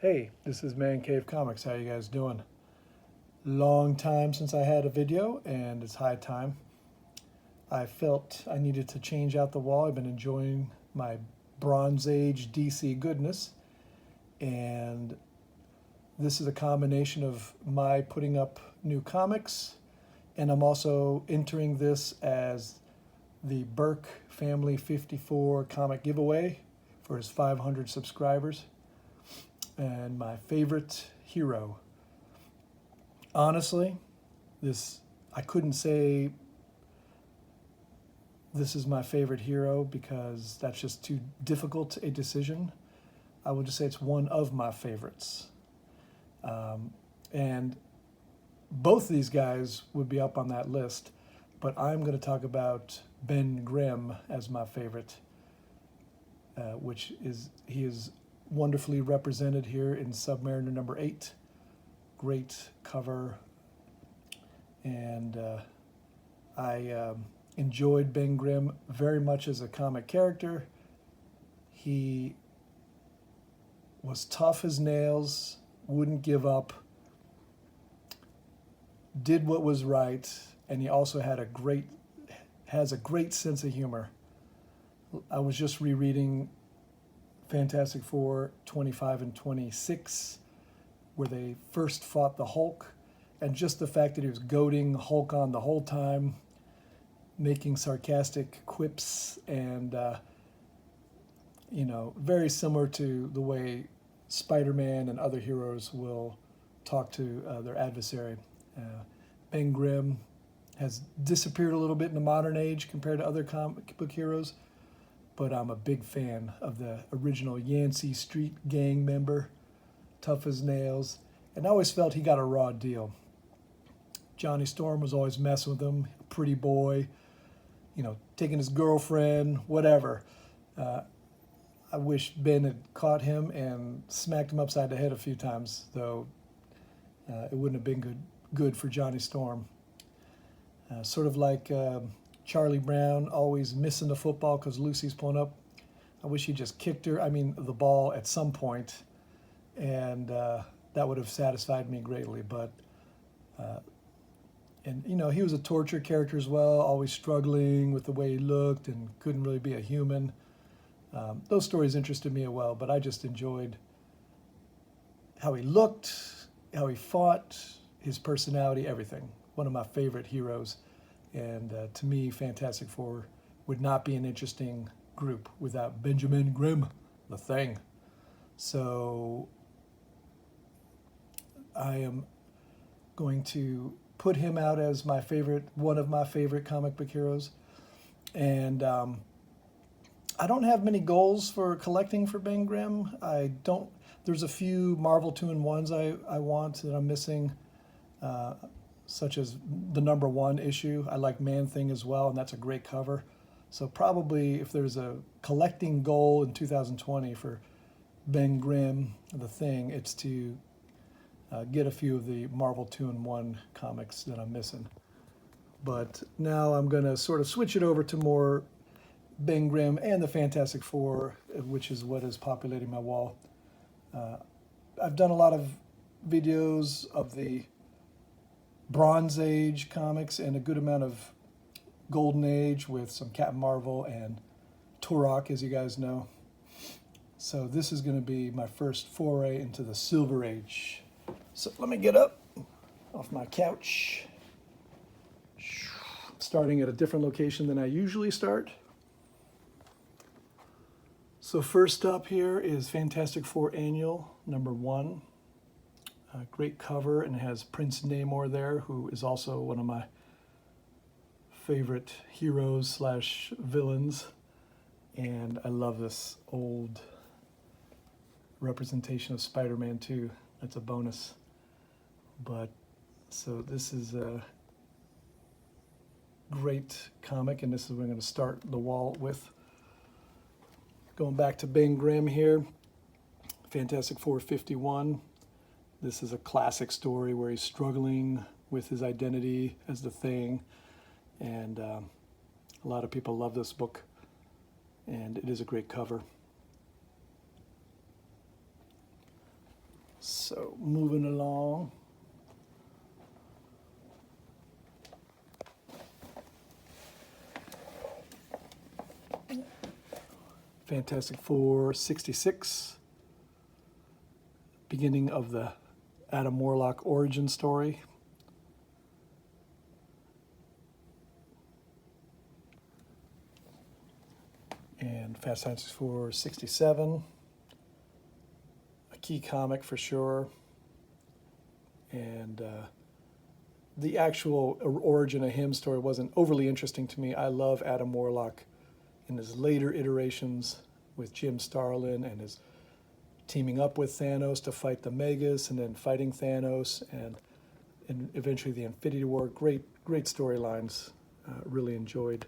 Hey, this is Man Cave Comics. How you guys doing? Long time since I had a video, and it's high time. I felt I needed to change out the wall. I've been enjoying my Bronze Age DC goodness, and this is a combination of my putting up new comics, and I'm also entering this as the Berkfamily54 comic giveaway for his 500 subscribers. And my favorite hero. Honestly, I couldn't say this is my favorite hero because that's just too difficult a decision. I would just say it's one of my favorites. And both these guys would be up on that list, but I'm going to talk about Ben Grimm as my favorite, he is wonderfully represented here in Submariner number 8. Great cover, and I enjoyed Ben Grimm very much as a comic character. He was tough as nails, wouldn't give up, did what was right, and he also has a great sense of humor. I was just rereading Fantastic Four 25 and 26, where they first fought the Hulk, and just the fact that he was goading Hulk on the whole time, making sarcastic quips, and very similar to the way Spider-Man and other heroes will talk to their adversary. Ben Grimm has disappeared a little bit in the modern age compared to other comic book heroes, but I'm a big fan of the original Yancey Street gang member, tough as nails, and I always felt he got a raw deal. Johnny Storm was always messing with him, pretty boy, taking his girlfriend, whatever. I wish Ben had caught him and smacked him upside the head a few times, though it wouldn't have been good for Johnny Storm. Sort of like Charlie Brown always missing the football because Lucy's pulling up. I wish he just kicked the ball at some point, and that would have satisfied me greatly. But he was a torture character as well, always struggling with the way he looked and couldn't really be a human. Those stories interested me as well, but I just enjoyed how he looked, how he fought, his personality, everything. One of my favorite heroes. And to me, Fantastic Four would not be an interesting group without Benjamin Grimm, the Thing. So I am going to put him out as one of my favorite comic book heroes. And I don't have many goals for collecting for Ben Grimm. There's a few Marvel 2-in-1s I want that I'm missing. Such as the #1 issue. I like Man-Thing as well, and that's a great cover. So probably if there's a collecting goal in 2020 for Ben Grimm, the Thing, it's to get a few of the Marvel 2-in-1 comics that I'm missing. But now I'm going to sort of switch it over to more Ben Grimm and the Fantastic Four, which is what is populating my wall. I've done a lot of videos of the Bronze Age comics and a good amount of Golden Age with some Captain Marvel and Turok, as you guys know. So this is going to be my first foray into the Silver Age. So let me get up off my couch. Starting at a different location than I usually start. So first up here is Fantastic Four Annual #1. Great cover, and it has Prince Namor there, who is also one of my favorite heroes / villains. And I love this old representation of Spider-Man too. That's a bonus. But so this is a great comic, and this is what I'm going to start the wall with. Going back to Ben Grimm here, Fantastic Four 51. This is a classic story where he's struggling with his identity as the Thing, and a lot of people love this book, and it is a great cover. So moving along. Fantastic Four 66. Beginning of the Adam Warlock origin story. And Fantastic Four 67. A key comic for sure. And the actual origin of him story wasn't overly interesting to me. I love Adam Warlock in his later iterations with Jim Starlin and his teaming up with Thanos to fight the Megas and then fighting Thanos and eventually the Infinity War. Great storylines. Really enjoyed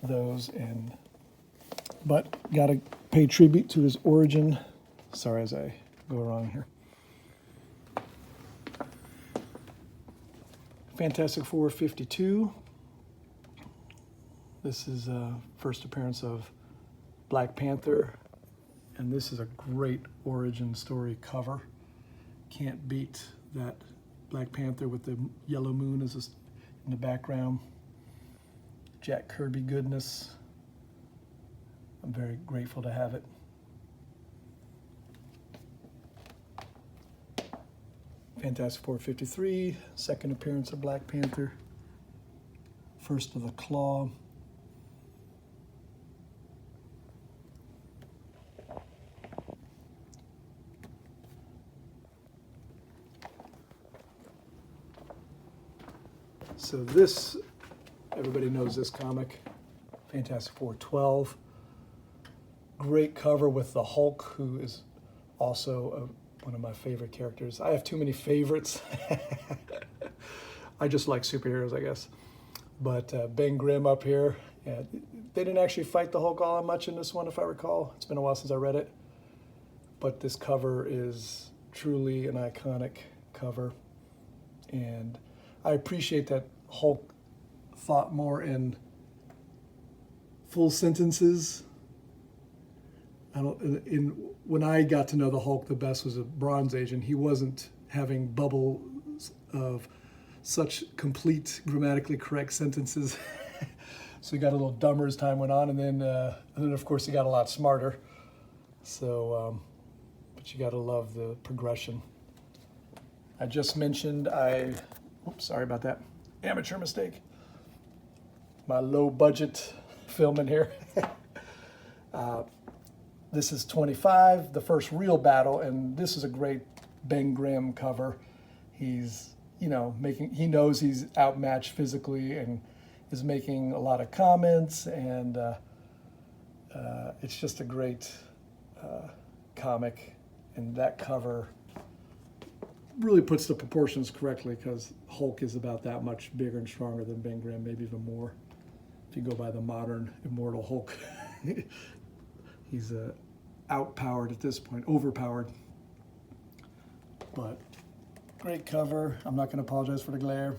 those. But got to pay tribute to his origin. Sorry as I go wrong here. Fantastic Four 52. This is first appearance of Black Panther, and this is a great origin story cover. Can't beat that Black Panther with the yellow moon in the background. Jack Kirby goodness. I'm very grateful to have it. Fantastic Four 53, second appearance of Black Panther. First of the Claw. So this, everybody knows this comic, Fantastic Four 12. Great cover with the Hulk, who is also one of my favorite characters. I have too many favorites. I just like superheroes, I guess. But Ben Grimm up here, yeah, they didn't actually fight the Hulk all that much in this one, if I recall. It's been a while since I read it. But this cover is truly an iconic cover. And I appreciate that Hulk thought more in full sentences. When I got to know the Hulk the best was a Bronze Age, and he wasn't having bubbles of such complete grammatically correct sentences. So he got a little dumber as time went on, and then of course he got a lot smarter. So, but you got to love the progression. I just mentioned oops, sorry about that. Amateur mistake. My low budget filming here. This is 25, the first real battle, and this is a great Ben Grimm cover. He's, he knows he's outmatched physically and is making a lot of comments, and it's just a great comic, and that cover really puts the proportions correctly because Hulk is about that much bigger and stronger than Ben Grimm, maybe even more. If you go by the modern immortal Hulk, he's outpowered at this point, overpowered. But great cover. I'm not going to apologize for the glare.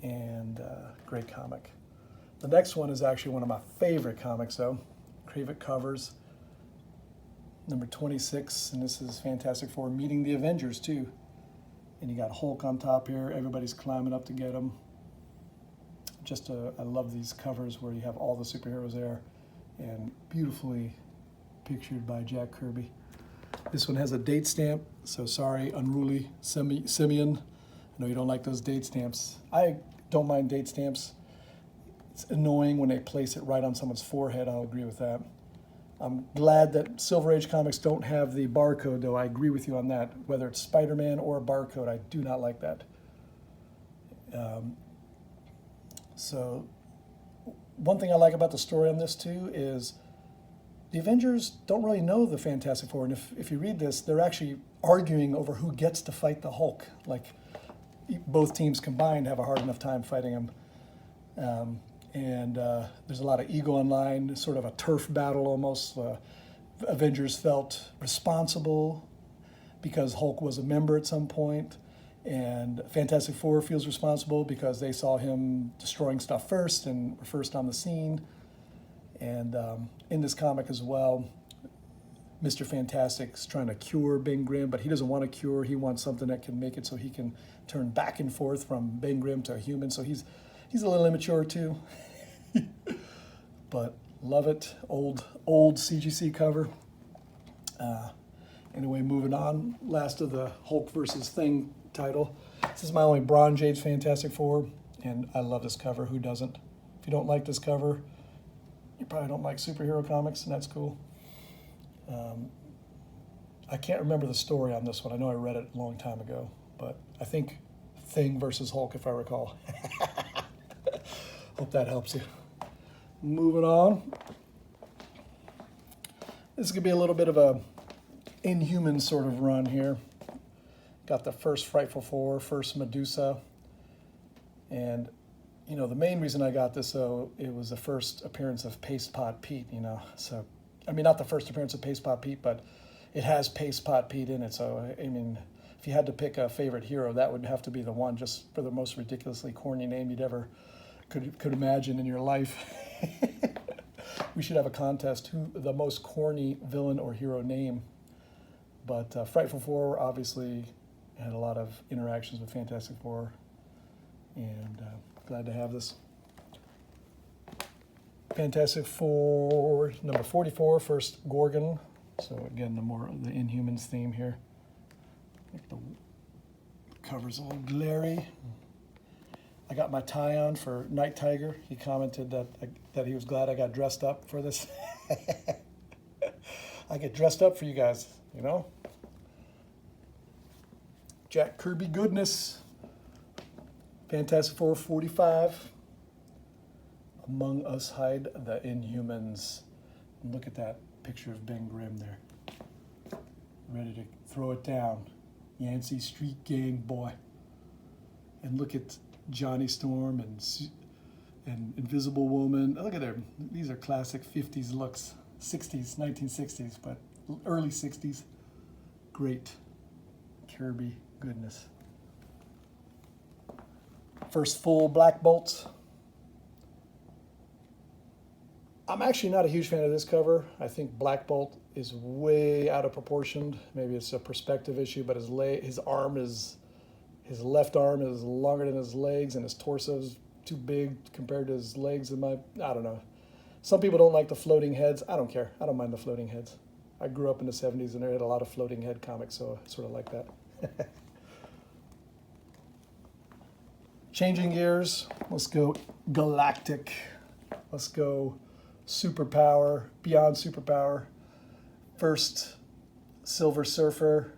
And great comic. The next one is actually one of my favorite comics, though. Favorite covers. Number 26, and this is Fantastic Four meeting the Avengers too. And you got Hulk on top here. Everybody's climbing up to get him. I love these covers where you have all the superheroes there, and beautifully pictured by Jack Kirby. This one has a date stamp, so sorry, unruly Simeon. I know you don't like those date stamps. I don't mind date stamps. It's annoying when they place it right on someone's forehead. I'll agree with that. I'm glad that Silver Age comics don't have the barcode, though. I agree with you on that. Whether it's Spider-Man or a barcode, I do not like that. So one thing I like about the story on this, too, is the Avengers don't really know the Fantastic Four. And if you read this, they're actually arguing over who gets to fight the Hulk. Like, both teams combined have a hard enough time fighting him. There's a lot of ego online, sort of a turf battle almost. Avengers felt responsible because Hulk was a member at some point, and Fantastic Four feels responsible because they saw him destroying stuff first and were first on the scene. And in this comic as well, Mr. Fantastic's trying to cure Ben Grimm, but he doesn't want to cure. He wants something that can make it so he can turn back and forth from Ben Grimm to a human. So he's a little immature too. But love it. Old CGC cover. Anyway, moving on. Last of the Hulk versus Thing title. This is my only Bronze Age Fantastic Four, and I love this cover. Who doesn't? If you don't like this cover, you probably don't like superhero comics, and that's cool. I can't remember the story on this one. I know I read it a long time ago, but I think Thing versus Hulk, if I recall. Hope that helps you. Moving on. This could be a little bit of a Inhuman sort of run here. Got the first Frightful Four, first Medusa, and you know the main reason I got this, though, it was the first appearance of Paste Pot Pete. You know, so I mean not the first appearance of Paste Pot Pete, but it has Paste Pot Pete in it. So I mean, if you had to pick a favorite hero, that would have to be the one, just for the most ridiculously corny name you'd ever could imagine in your life. We should have a contest, who the most corny villain or hero name. But Frightful Four obviously had a lot of interactions with Fantastic Four, and glad to have this. Fantastic Four number 44, first Gorgon. So again, the Inhumans theme here. I think the cover's a little glary. I got my tie on for Night Tiger. He commented that he was glad I got dressed up for this. I get dressed up for you guys, you know? Jack Kirby goodness. Fantastic Four 45. Among Us hide the Inhumans. And look at that picture of Ben Grimm there. Ready to throw it down. Yancey Street Gang boy. And look at Johnny Storm and Invisible Woman. Look at them. These are classic 50s looks. 60s, 1960s, but early 60s. Great. Kirby goodness. First full Black Bolt. I'm actually not a huge fan of this cover. I think Black Bolt is way out of proportion. Maybe it's a perspective issue, but his left arm is longer than his legs, and his torso is too big compared to his legs. I don't know. Some people don't like the floating heads. I don't care. I don't mind the floating heads. I grew up in the 70s, and there had a lot of floating head comics, so I sort of like that. Changing gears. Let's go galactic. Let's go superpower, beyond superpower. First, Silver Surfer.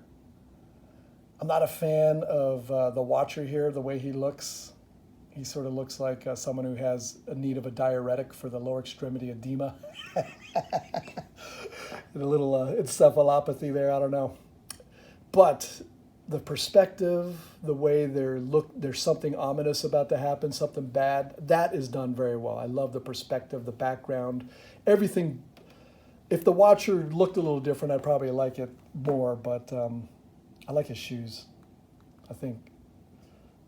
I'm not a fan of the Watcher here, the way he looks. He sort of looks like someone who has a need of a diuretic for the lower extremity edema. And a little encephalopathy there, I don't know. But the perspective, the way there's something ominous about to happen, something bad, that is done very well. I love the perspective, the background, everything. If the Watcher looked a little different, I'd probably like it more, but I like his shoes. I think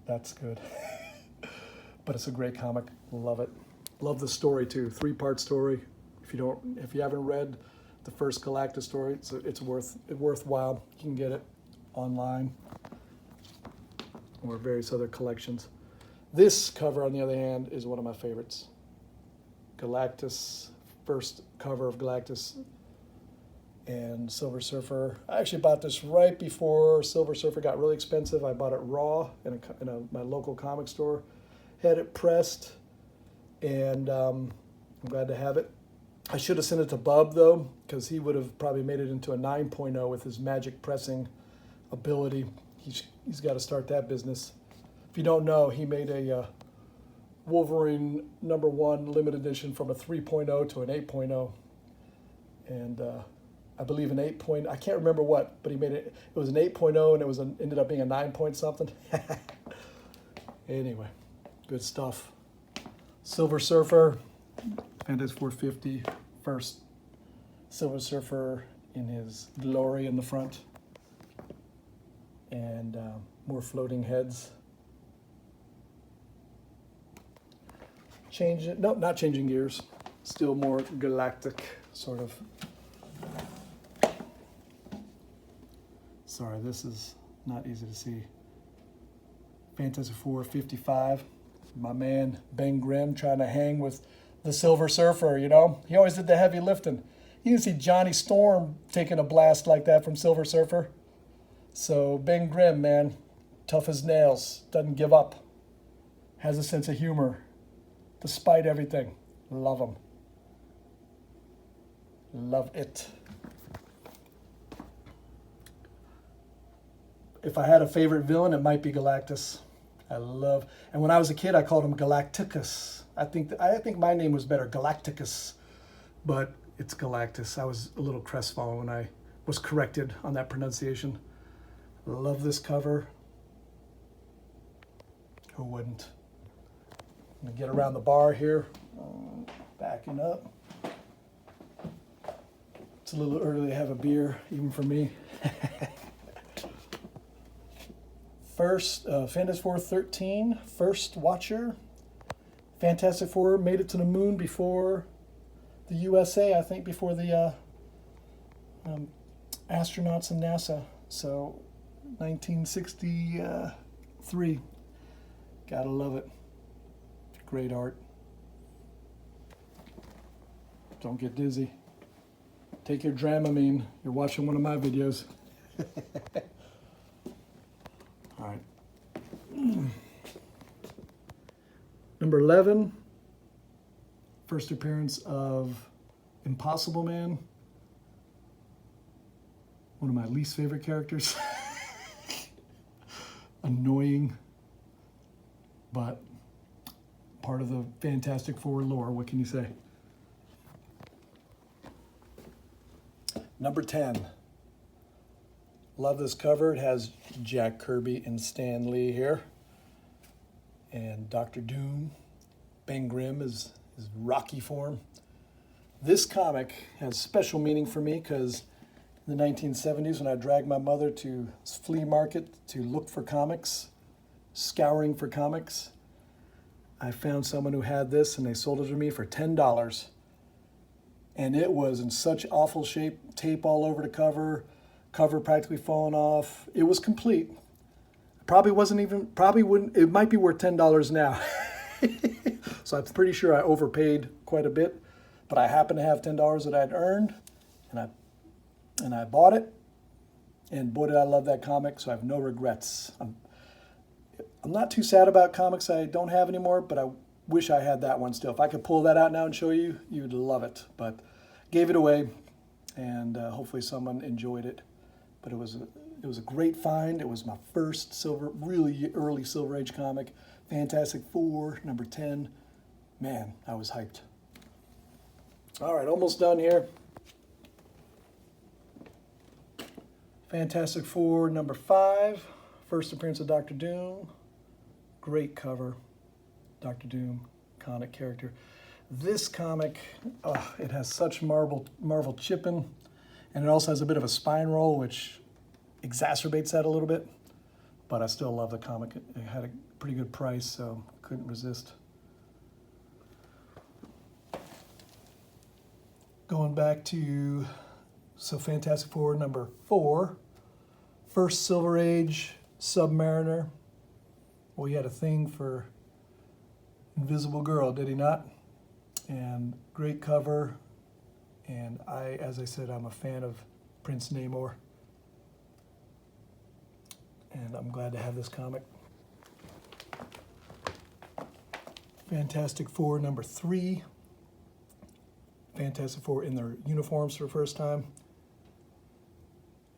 that's good. But it's a great comic. Love it. Love the story too. 3-part story. If you haven't read the first Galactus story, it's worthwhile. You can get it online or various other collections. This cover, on the other hand, is one of my favorites. Galactus, first cover of Galactus and Silver Surfer. I actually bought this right before Silver Surfer got really expensive. I bought it raw in my local comic store. Had it pressed, and I'm glad to have it. I should have sent it to Bub, though, because he would have probably made it into a 9.0 with his magic pressing ability. He's got to start that business. If you don't know, he made a Wolverine #1 limited edition from a 3.0 to an 8.0. And I believe an 8. I can't remember what, but he made it. It was an 8.0 and it ended up being a 9 point something. Anyway, good stuff. Silver Surfer, Fantastic 450, first Silver Surfer in his glory in the front. And more floating heads. Not changing gears. Still more galactic, sort of. Sorry, this is not easy to see. Fantastic Four 55. My man Ben Grimm trying to hang with the Silver Surfer, you know? He always did the heavy lifting. You didn't see Johnny Storm taking a blast like that from Silver Surfer. So Ben Grimm, man, tough as nails, doesn't give up, has a sense of humor, despite everything. Love him. Love it. If I had a favorite villain, it might be Galactus. And when I was a kid, I called him Galacticus. I think my name was better, Galacticus, but it's Galactus. I was a little crestfallen when I was corrected on that pronunciation. Love this cover. Who wouldn't? I'm gonna get around the bar here, backing up. It's a little early to have a beer, even for me. First, Fantastic Four 13, first watcher. Fantastic Four made it to the moon before the USA, I think, before the astronauts and NASA. So, 1963. Gotta love it. Great art. Don't get dizzy. Take your Dramamine. You're watching one of my videos. All right. Number 11, first appearance of Impossible Man. One of my least favorite characters. Annoying, but part of the Fantastic Four lore. What can you say? Number 10. Love this cover. It has Jack Kirby and Stan Lee here. And Dr. Doom. Ben Grimm is his Rocky form. This comic has special meaning for me because in the 1970s when I dragged my mother to flea market to look for comics, scouring for comics, I found someone who had this and they sold it to me for $10. And it was in such awful shape, tape all over the cover practically falling off. It was complete. Probably wouldn't, it might be worth $10 now. So I'm pretty sure I overpaid quite a bit, but I happened to have $10 that I'd earned, and I bought it, and boy did I love that comic, so I have no regrets. I'm not too sad about comics I don't have anymore, but I wish I had that one still. If I could pull that out now and show you, you'd love it. But gave it away, and hopefully someone enjoyed it. But it was a great find. It was my first really early Silver Age comic. Fantastic Four, number 10. Man, I was hyped. All right, almost done here. Fantastic Four, number 5. First appearance of Dr. Doom. Great cover. Dr. Doom, iconic character. This comic, it has such Marvel chipping, and it also has a bit of a spine roll, which exacerbates that a little bit. But I still love the comic. It had a pretty good price, so couldn't resist. Going back to, Fantastic Four number 4. First Silver Age Submariner. Well, he had a thing for Invisible Girl, did he not? And great cover. And as I said, I'm a fan of Prince Namor. And I'm glad to have this comic. Fantastic Four number 3. Fantastic Four in their uniforms for the first time.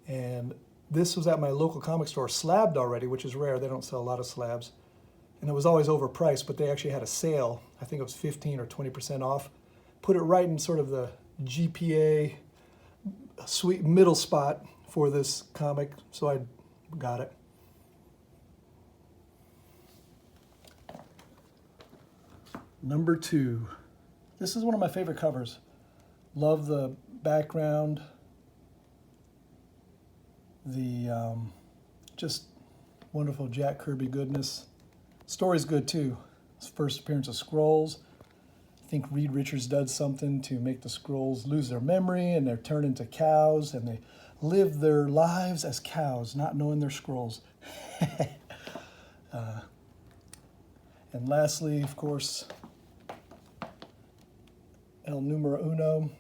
And this was at my local comic store, slabbed already, which is rare. They don't sell a lot of slabs. And it was always overpriced, but they actually had a sale. I think it was 15 or 20% off. Put it right in sort of the GPA sweet middle spot for this comic, so I got it. Number 2. This is one of my favorite covers. Love the background. The just wonderful Jack Kirby goodness. Story's good too. His first appearance of Skrulls. think Reed Richards does something to make the Skrulls lose their memory, and they're turned into cows, and they live their lives as cows, not knowing they're Skrulls. And lastly, of course, El Numero Uno,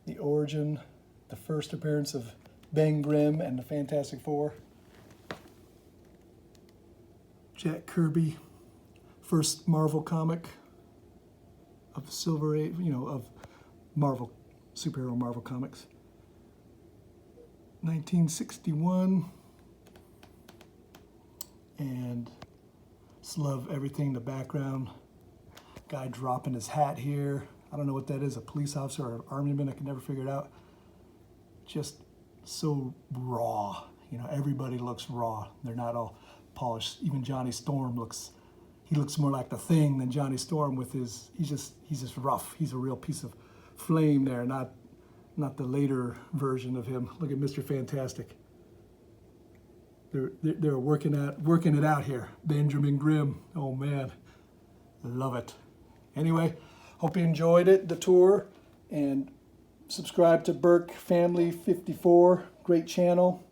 the origin, the first appearance of Ben Grimm and the Fantastic Four. Jack Kirby, first Marvel comic of the Silver Age, of Marvel, superhero Marvel comics. 1961. And just love everything, the background. Guy dropping his hat here. I don't know what that is, a police officer or an army man, I can never figure it out. Just so raw. Everybody looks raw. They're not all polished. Even Johnny Storm looks more like the Thing than Johnny Storm with he's just rough. He's a real piece of flame there, not the later version of him. Look at Mr. Fantastic. They're working it out here. Benjamin Grimm. Oh man, love it. Anyway, hope you enjoyed it, the tour, and subscribe to Berkfamily54. Great channel.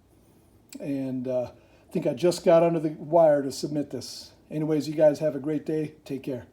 And I think I just got under the wire to submit this. Anyways, you guys have a great day. Take care.